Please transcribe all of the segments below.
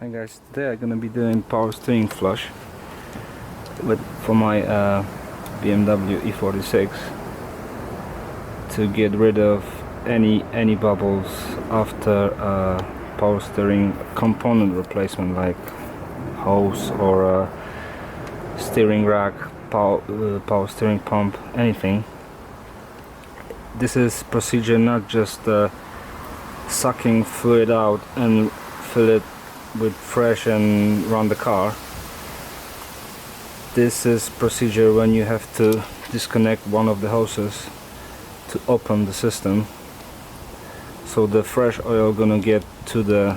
Hi guys, today I'm gonna be doing power steering flush for my BMW e46 to get rid of any bubbles after power steering component replacement, like hose or steering rack, power steering pump, anything. This is procedure not just sucking fluid out and fill it with fresh and run the car. This is procedure when you have to disconnect one of the hoses to open the system, so the fresh oil gonna get to the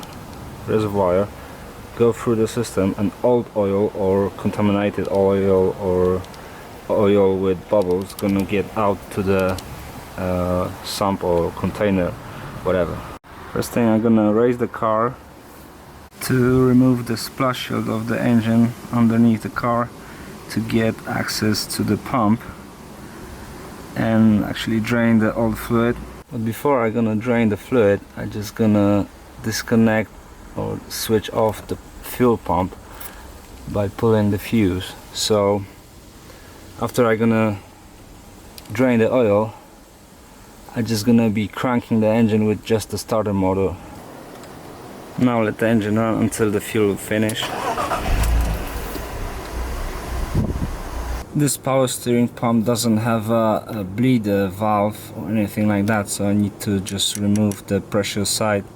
reservoir, go through the system, and old oil or contaminated oil or oil with bubbles gonna get out to the sump or container, whatever. First thing, I'm gonna raise the car to remove the splash shield of the engine underneath the car to get access to the pump and actually drain the old fluid. But before I'm gonna drain the fluid, I'm just gonna disconnect or switch off the fuel pump by pulling the fuse. So after I'm gonna drain the oil, I'm just gonna be cranking the engine with just the starter motor. Now let the engine run until the fuel finish. This power steering pump doesn't have a bleed valve or anything like that, so I need to just remove the pressure side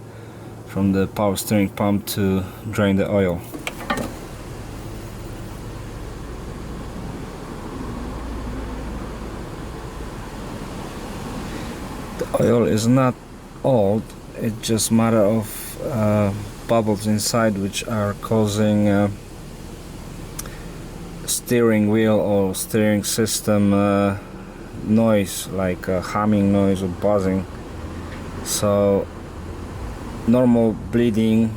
from the power steering pump to drain the oil. The oil is not old, it's just a matter of bubbles inside which are causing steering wheel or steering system noise, like a humming noise or buzzing. So normal bleeding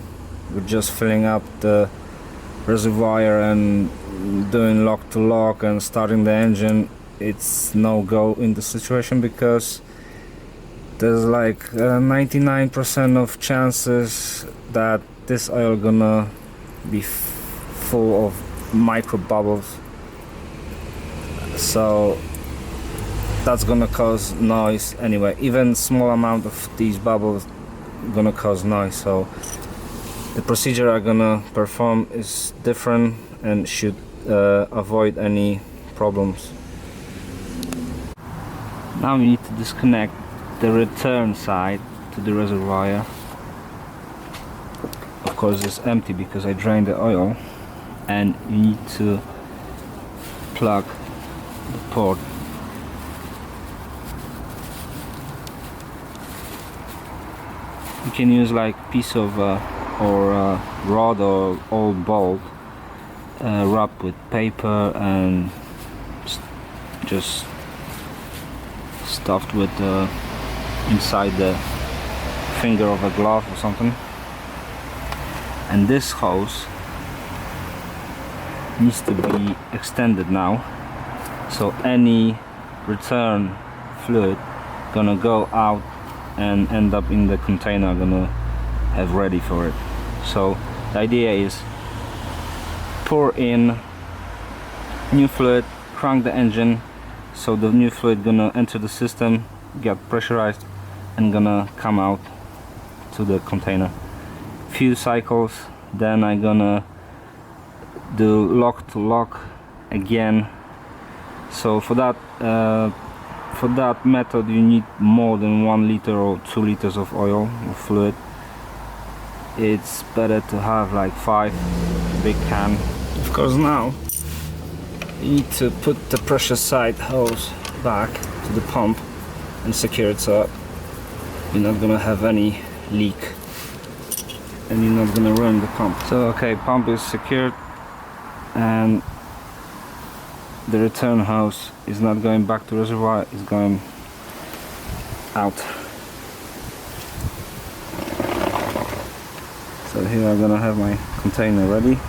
with just filling up the reservoir and doing lock to lock and starting the engine, it's no go in the situation, because there's like 99% of chances that this oil gonna be full of microbubbles, so that's gonna cause noise anyway. Even small amount of these bubbles gonna cause noise, so the procedure I'm gonna perform is different and should avoid any problems. Now we need to disconnect the return side to the reservoir. Of course it's empty because I drained the oil, and you need to plug the port. You can use like piece of or rod or old bolt wrapped with paper and just stuffed with inside the finger of a glove or something. And this hose needs to be extended now, so any return fluid gonna go out and end up in the container I'm gonna have ready for it. So the idea is pour in new fluid, crank the engine, so the new fluid gonna enter the system, get pressurized, and gonna come out to the container. Few cycles, then I'm gonna do lock to lock again. So for that method you need more than 1 liter or 2 liters of oil or fluid. It's better to have like 5 big can. Of course, now you need to put the pressure side hose back to the pump and secure it so you're not gonna have any leak and you're not gonna ruin the pump. So okay, pump is secured and the return hose is not going back to reservoir, it's going out. So here I'm gonna have my container ready.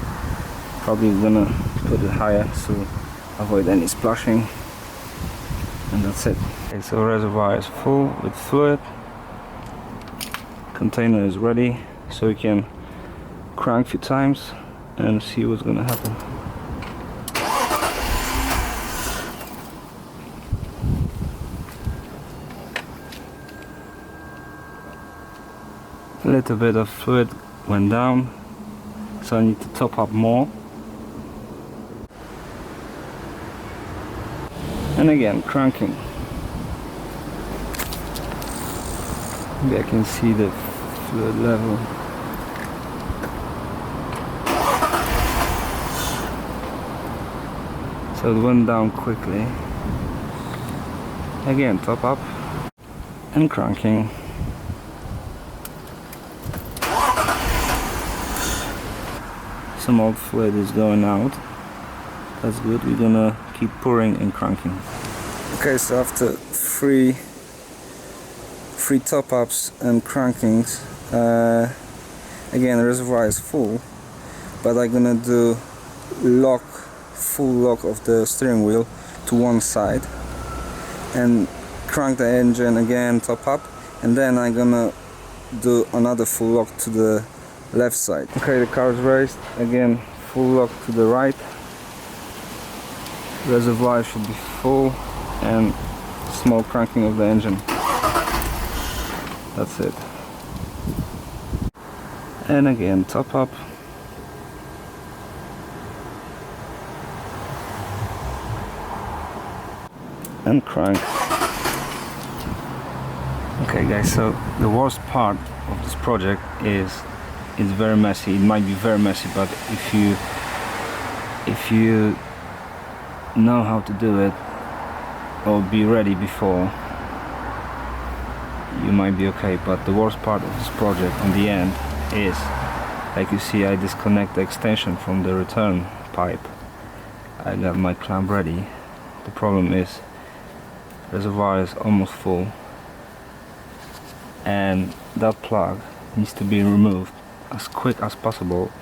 Probably gonna put it higher to avoid any splashing, and that's it. Okay, so reservoir is full with fluid, container is ready, so you can crank a few times and see what's gonna happen. A little bit of fluid went down, so I need to top up more. And again, cranking. Maybe I can see the fluid level. So it went down quickly. Again, top up and cranking. Some old fluid is going out. That's good. We're gonna keep pouring and cranking. Okay, so after three top ups and crankings, again the reservoir is full, but I'm gonna do full lock of the steering wheel to one side and crank the engine again, top up, and then I'm gonna do another full lock to the left side. Okay, the car is raised, again full lock to the right, reservoir should be full, and small cranking of the engine. That's it. And again top up. And crank. Okay guys, so the worst part of this project is it's very messy. It might be very messy, but if you know how to do it or be ready before, you might be okay. But the worst part of this project in the end is, like you see, I disconnect the extension from the return pipe. I got my clamp ready. The problem is reservoir is almost full and that plug needs to be removed as quick as possible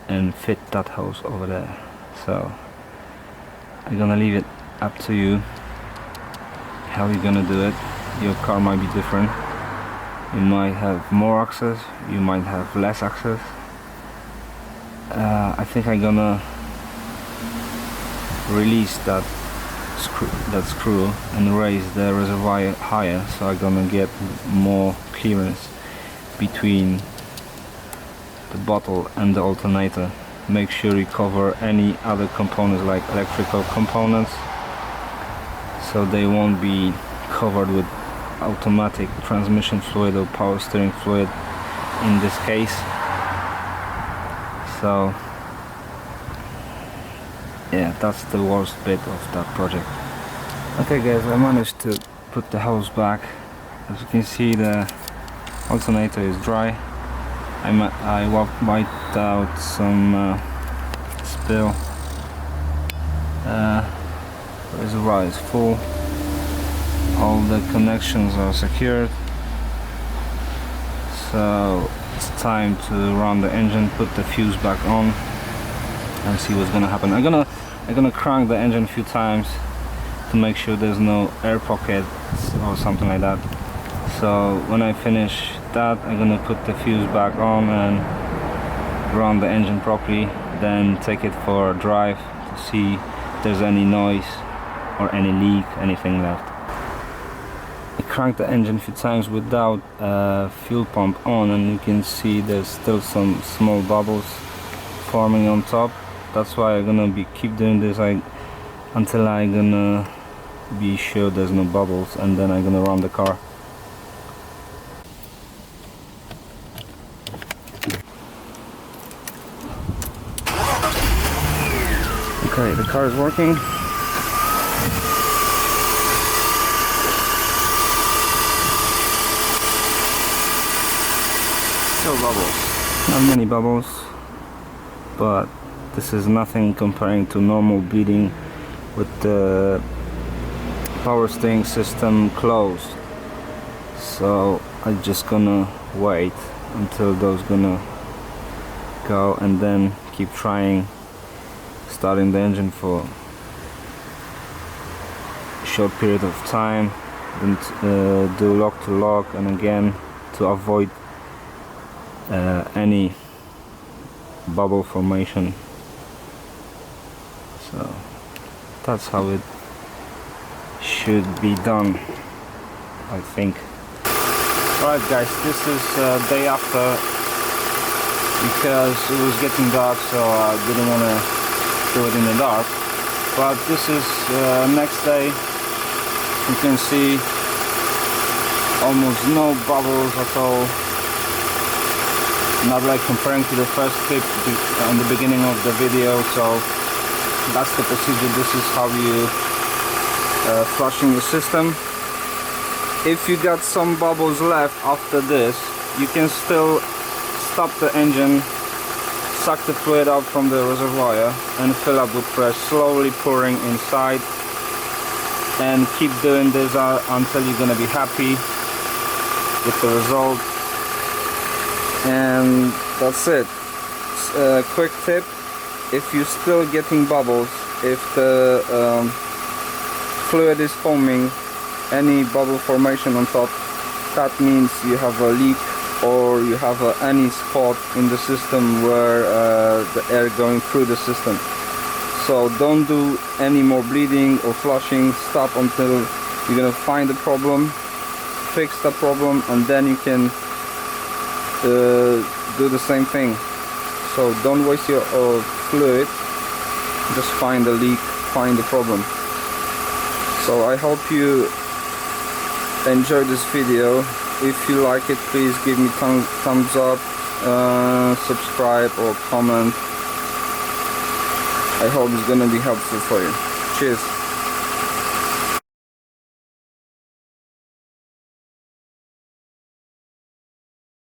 and fit that hose over there. So I'm gonna leave it up to you how you're gonna do it. Your car might be different. You might have more access, you might have less access. I think I'm gonna release that screw and raise the reservoir higher, so I'm gonna get more clearance between the bottle and the alternator. Make sure you cover any other components like electrical components, so they won't be covered with automatic transmission fluid or power steering fluid in this case. So yeah, that's the worst bit of that project. Okay guys, I managed to put the hose back. As you can see, the alternator is dry. I wiped out some spill. Reservoir is full. All the connections are secured. So it's time to run the engine, put the fuse back on, and see what's gonna happen. I'm gonna crank the engine a few times to make sure there's no air pockets or something like that. So when I finish that, I'm gonna put the fuse back on and run the engine properly, then take it for a drive to see if there's any noise or any leak, anything left. I cranked the engine a few times without fuel pump on, and you can see there's still some small bubbles forming on top. That's why I'm gonna keep doing this until I'm gonna be sure there's no bubbles, and then I'm gonna run the car. Okay, the car is working. Still bubbles. Not many bubbles, but this is nothing comparing to normal bleeding with the power steering system closed. So I'm just gonna wait until those gonna go, and then keep trying starting the engine for a short period of time, then do lock to lock, and again to avoid any bubble formation. So that's how it should be done, I think. Alright guys, this is day after, because it was getting dark, so I didn't want to do it in the dark. But this is next day. You can see almost no bubbles at all. Not like comparing to the first clip on the beginning of the video. So that's the procedure. This is how you flushing your system. If you got some bubbles left after this, you can still stop the engine, suck the fluid out from the reservoir and fill up with fresh, slowly pouring inside, and keep doing this until you're gonna be happy with the result. And that's it. Quick tip: if you're still getting bubbles, if the fluid is foaming, any bubble formation on top, that means you have a leak or you have any spot in the system where the air going through the system. So don't do any more bleeding or flushing. Stop until you're gonna find the problem, fix the problem, and then you can do the same thing. So don't waste your fluid, just find the leak, find the problem. So I hope you enjoy this video. If you like it, please give me thumbs up, subscribe or comment. I hope it's gonna be helpful for you. Cheers.